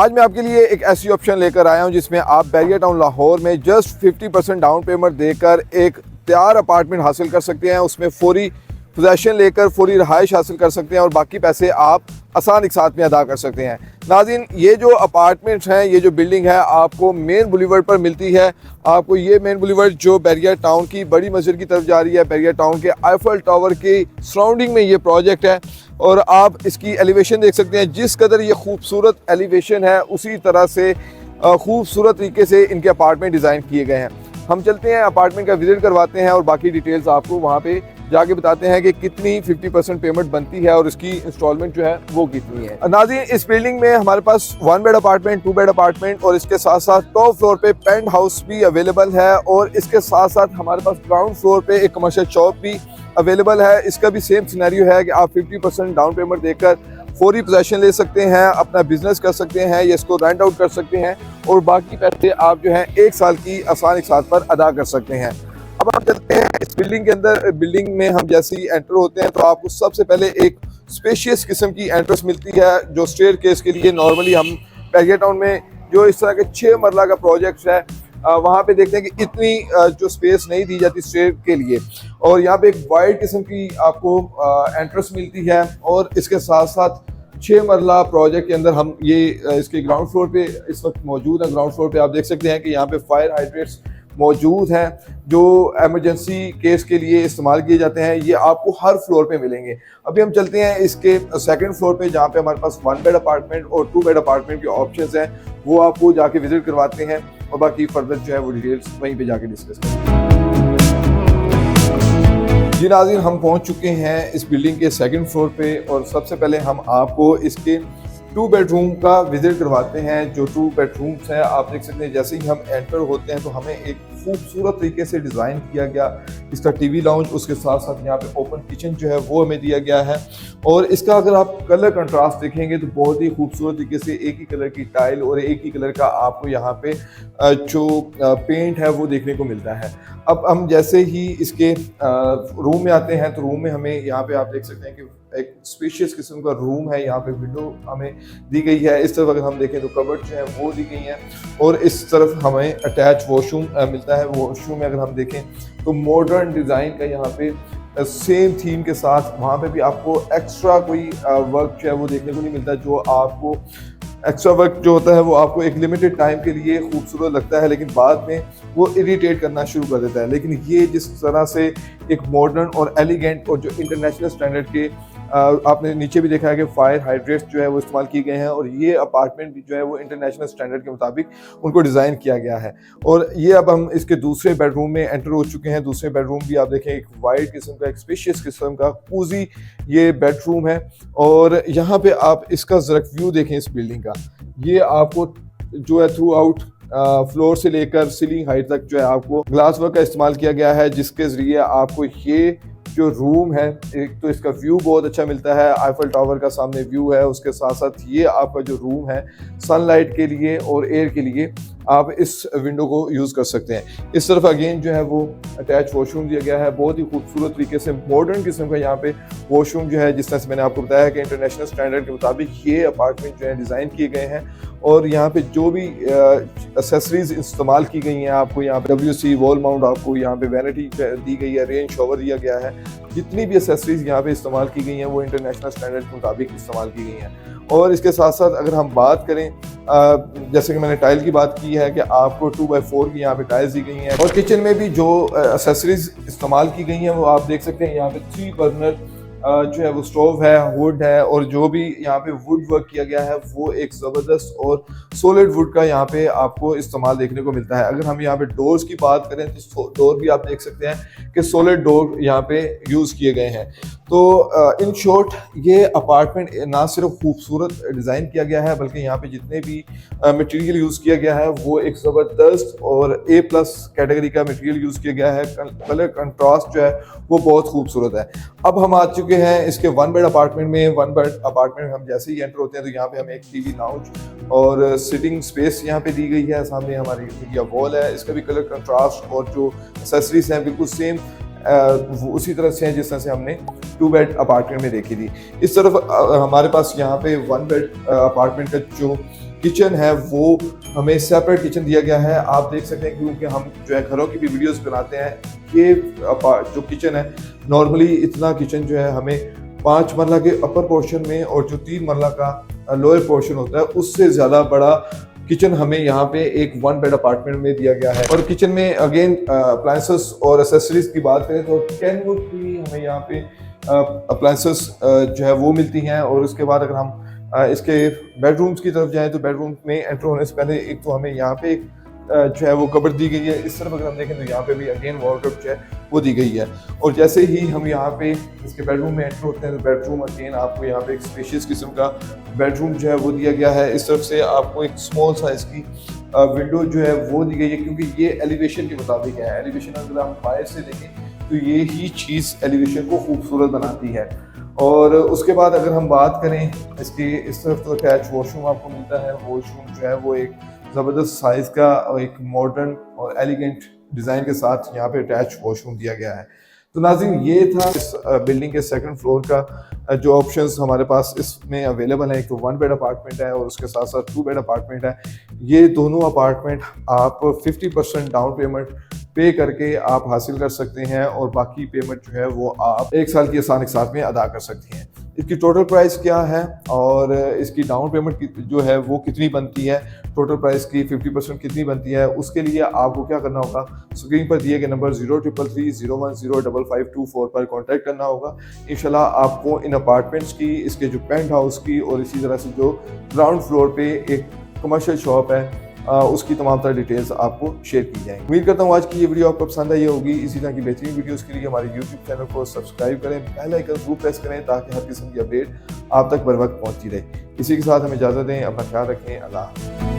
आज मैं आपके लिए एक ऐसी ऑप्शन लेकर आया हूं जिसमें आप बैरियर टाउन लाहौर में जस्ट 50% डाउन पेमेंट देकर एक तैयार अपार्टमेंट हासिल कर सकते हैं। उसमें फौरी पोजेसन लेकर फौरी रहाइश हासिल कर सकते हैं और बाकी पैसे आप आसान एक साथ में अदा कर सकते हैं। नाज़रीन, ये जो अपार्टमेंट्स हैं, ये जो बिल्डिंग है आपको मेन बुलीवर्ड पर मिलती है। आपको ये मेन बुलीवर्ड जो बैरियर टाउन की बड़ी मस्जिद की तरफ जा रही है, बैरियर टाउन के आईफल टावर के सराउंडिंग में ये प्रोजेक्ट है और आप इसकी एलिवेशन देख सकते हैं। जिस कदर ये खूबसूरत एलिवेशन है उसी तरह से खूबसूरत तरीके से इनके अपार्टमेंट डिज़ाइन किए गए हैं। हम चलते हैं अपार्टमेंट का विजिट करवाते हैं और बाकी डिटेल्स आपको वहाँ पे जाके बताते हैं कि कितनी 50% पेमेंट बनती है और इसकी इंस्टॉलमेंट जो है वो कितनी है। नाज़रीन, इस बिल्डिंग में हमारे पास 1 बेड अपार्टमेंट, 2 बेड अपार्टमेंट और इसके साथ साथ टॉप फ्लोर पे पेंट हाउस भी अवेलेबल है और इसके साथ साथ हमारे पास ग्राउंड फ्लोर पे एक कमर्शियल शॉप भी अवेलेबल है। इसका भी सेम सिनेरियो है कि आप 50% डाउन पेमेंट देकर फौरी पोजेसन ले सकते हैं, अपना बिजनेस कर सकते हैं या इसको रेंट आउट कर सकते हैं और बाकी पैसे आप जो है 1 साल की आसान एक साथ पर अदा कर सकते हैं। अब हम चलते हैं इस बिल्डिंग के अंदर। बिल्डिंग में हम जैसे ही एंटर होते हैं तो आपको सबसे पहले एक स्पेशियस किस्म की एंट्रेंस मिलती है जो स्टेयर केस के लिए नॉर्मली हम बैरियर टाउन में जो इस तरह के 6 मरला का प्रोजेक्ट है वहाँ पे देखते हैं कि इतनी जो स्पेस नहीं दी जाती स्टेयर के लिए और यहाँ पे एक वाइड किस्म की आपको एंट्रेंस मिलती है और इसके साथ साथ 6 मरला प्रोजेक्ट के अंदर हम ये इसके ग्राउंड फ्लोर पे इस वक्त मौजूद है। ग्राउंड फ्लोर पे आप देख सकते हैं कि यहाँ पे फायर हाइड्रेंट्स मौजूद हैं जो एमरजेंसी केस के लिए इस्तेमाल किए जाते हैं। ये आपको हर फ्लोर पे मिलेंगे। अभी हम चलते हैं इसके सेकंड फ्लोर पे जहाँ पे हमारे पास 1 बेड अपार्टमेंट और 2 बेड अपार्टमेंट के ऑप्शंस हैं, वो आपको जाके विजिट करवाते हैं और बाकी फर्दर जो है वो डिटेल्स वहीं पे जाके डिस्कस करते हैं। जी नाज़रीन, हम पहुंच चुके हैं इस बिल्डिंग के सेकंड फ्लोर पे और सबसे पहले हम आपको इसके 2 बेडरूम का विजिट करवाते हैं। जो 2 बेडरूम्स हैं आप देख सकते हैं, जैसे ही हम एंटर होते हैं तो हमें एक खूबसूरत तरीके से डिज़ाइन किया गया इसका टीवी लाउंज, उसके साथ साथ यहाँ पे ओपन किचन जो है वो हमें दिया गया है और इसका अगर आप कलर कंट्रास्ट देखेंगे तो बहुत ही खूबसूरत तरीके से एक ही कलर की टाइल और एक ही कलर का आपको यहाँ पे जो पेंट है वो देखने को मिलता है। अब हम जैसे ही इसके रूम में आते हैं तो रूम में हमें यहाँ पे आप देख सकते हैं कि एक स्पेशियस किस्म का रूम है। यहाँ पे विंडो हमें दी गई है। इस तरफ अगर हम देखें तो कबर्ड जो है वो दी गई हैं और इस तरफ हमें अटैच वॉशरूम मिलता है। वॉशरूम में अगर हम देखें तो मॉडर्न डिज़ाइन का यहाँ पे सेम थीम के साथ वहाँ पे भी आपको एक्स्ट्रा कोई वर्क जो है वो देखने को नहीं मिलता। जो आपको एक्स्ट्रा वर्क जो होता है वो आपको एक लिमिटेड टाइम के लिए खूबसूरत लगता है लेकिन बाद में वो इरिटेट करना शुरू कर देता है। लेकिन ये जिस तरह से एक मॉडर्न और एलिगेंट और जो इंटरनेशनल स्टैंडर्ड के आपने नीचे भी देखा है कि फायर हाइड्रेंट्स जो है वो इस्तेमाल किए गए हैं और ये अपार्टमेंट भी जो है वो इंटरनेशनल स्टैंडर्ड के मुताबिक उनको डिज़ाइन किया गया है। और ये अब हम इसके दूसरे बेडरूम में एंटर हो चुके हैं। दूसरे बेडरूम भी आप देखें एक वाइड किस्म का, एक स्पेशियस किस्म का कूजी ये बेडरूम है और यहाँ पे आप इसका ज़रा व्यू देखें इस बिल्डिंग का। ये आपको जो है थ्रू आउट फ्लोर से लेकर सीलिंग हाइट तक जो है आपको ग्लास वर्क का इस्तेमाल किया गया है, जिसके ज़रिए आपको ये जो रूम है एक तो इसका व्यू बहुत अच्छा मिलता है। आईफल टावर का सामने व्यू है, उसके साथ साथ ये आपका जो रूम है सनलाइट के लिए और एयर के लिए आप इस विंडो को यूज़ कर सकते हैं। इस तरफ अगेन जो है वो अटैच वॉशरूम दिया गया है। बहुत ही खूबसूरत तरीके से मॉडर्न किस्म का यहाँ पे वॉशरूम जो है, जिस तरह से मैंने आपको बताया कि इंटरनेशनल स्टैंडर्ड के मुताबिक ये अपार्टमेंट जो है डिज़ाइन किए गए हैं और यहाँ पे जो भी एक्सेसरीज इस्तेमाल की गई हैं आपको यहाँ पे WC वॉल माउंट, आपको यहाँ पे वैनिटी दी गई है, रेन शॉवर दिया गया है। जितनी भी एक्सेसरीज यहाँ पे इस्तेमाल की गई हैं वो इंटरनेशनल स्टैंडर्ड के मुताबिक इस्तेमाल की गई हैं। और इसके साथ साथ अगर हम बात करें जैसे कि मैंने टाइल की बात की है कि आपको 2x4 की यहाँ पे टाइल्स दी गई हैं और किचन में भी जो एक्सेसरीज इस्तेमाल की गई हैं वो आप देख सकते हैं। यहाँ पे 3 बर्नर जो है वो स्टोव है, वुड है और जो भी यहाँ पे वुड वर्क किया गया है वो एक ज़बरदस्त और सॉलिड वुड का यहाँ पे आपको इस्तेमाल देखने को मिलता है। अगर हम यहाँ पे डोर्स की बात करें तो डोर भी आप देख सकते हैं कि सॉलिड डोर यहाँ पे यूज़ किए गए हैं। तो इन शॉर्ट ये अपार्टमेंट ना सिर्फ खूबसूरत डिज़ाइन किया गया है बल्कि यहाँ पे जितने भी मटेरियल यूज़ किया गया है वो एक ज़बरदस्त और A+ कैटेगरी का मटेरियल यूज़ किया गया है। कलर कंट्रास्ट जो है वो बहुत खूबसूरत है। अब हम आ चुके हैं इसके 1 बेड अपार्टमेंट में। 1 बेड अपार्टमेंट हम जैसे ही एंटर होते हैं तो यहाँ पे हमें एक टीवी लाउंज और सिटिंग स्पेस यहाँ पे दी गई है। सामने हमारी मीडिया वॉल है, इसका भी कलर कंट्रास्ट और जो एक्सेसरीज हैं बिल्कुल सेम वो उसी तरह से हैं जिस तरह से हमने 2 बेड अपार्टमेंट में देखी थी। इस तरफ हमारे पास यहाँ पे 1 बेड अपार्टमेंट का जो किचन है वो हमें सेपरेट किचन दिया गया है। आप देख सकते हैं क्योंकि हम जो है घरों की भी वीडियोस बनाते हैं, ये जो किचन है नॉर्मली इतना किचन जो है हमें 5 मरला के अपर पोर्शन में और जो 3 मरला का लोअर पोर्शन होता है उससे ज़्यादा बड़ा किचन हमें यहाँ पे एक 1 बेड अपार्टमेंट में दिया गया है। और किचन में अगेन अप्लायंसेस और एक्सेसरीज की बात करें तो कैनवुड की हमें यहाँ पे अप्लायंसेस जो है वो मिलती हैं। और उसके बाद अगर हम इसके बेडरूम्स की तरफ जाएं तो बेडरूम में एंटर होने से पहले एक तो हमें यहाँ पे जो है वो कबर्ड दी गई है। इस तरफ अगर हम देखें तो यहाँ पे भी अगेन वार्डरोब जो है वो दी गई है। और जैसे ही हम यहाँ पे इसके बेडरूम में एंटर होते हैं तो बेडरूम अगेन आपको यहाँ पे एक स्पेशियस किस्म का बेडरूम जो है वो दिया गया है। इस तरफ से आपको एक स्मॉल साइज की विंडो जो है वो दी गई है क्योंकि ये एलिवेशन के मुताबिक है। एलिवेशन अगर हम बाहर से देखें तो ये ही चीज़ एलिवेशन को खूबसूरत बनाती है। और उसके बाद अगर हम बात करें इसकी, इस तरफ तो अटैच वॉशरूम आपको मिलता है। वॉशरूम जो है वो एक ज़बरदस्त साइज़ का और एक मॉडर्न और एलिगेंट डिज़ाइन के साथ यहाँ पे अटैच वॉशरूम दिया गया है। तो नाज़रीन ये था इस बिल्डिंग के सेकंड फ्लोर का जो ऑप्शंस हमारे पास इसमें अवेलेबल है। एक तो 1 बेड अपार्टमेंट है और उसके साथ साथ 2 बेड अपार्टमेंट है। ये दोनों अपार्टमेंट आप 50% डाउन पेमेंट पे करके आप हासिल कर सकते हैं और बाकी पेमेंट जो है वो आप 1 साल की आसान के साथ में अदा कर सकते हैं। इसकी टोटल प्राइस क्या है और इसकी डाउन पेमेंट जो है वो कितनी बनती है, टोटल प्राइस की 50% कितनी बनती है, उसके लिए आपको क्या करना होगा, स्क्रीन पर दिए गए नंबर 0333010554 पर कांटेक्ट करना होगा। इंशाल्लाह आपको इन अपार्टमेंट्स की, इसके जो पेंट हाउस की और इसी तरह से जो ग्राउंड फ्लोर पे एक कमर्शियल शॉप है उसकी तमाम तरह डिटेल्स आपको शेयर की जाएंगी। उम्मीद करता हूँ आज की ये वीडियो आपको पसंद आई होगी। इसी तरह की बेहतरीन वीडियोस के लिए हमारे YouTube चैनल को सब्सक्राइब करें, बेल आइकन जरूर प्रेस करें ताकि हर किस्म की अपडेट आप तक बर वक्त पहुँचती रहे। इसी के साथ हमें इजाज़त दें, अपना ख्याल रखें, अल्लाह।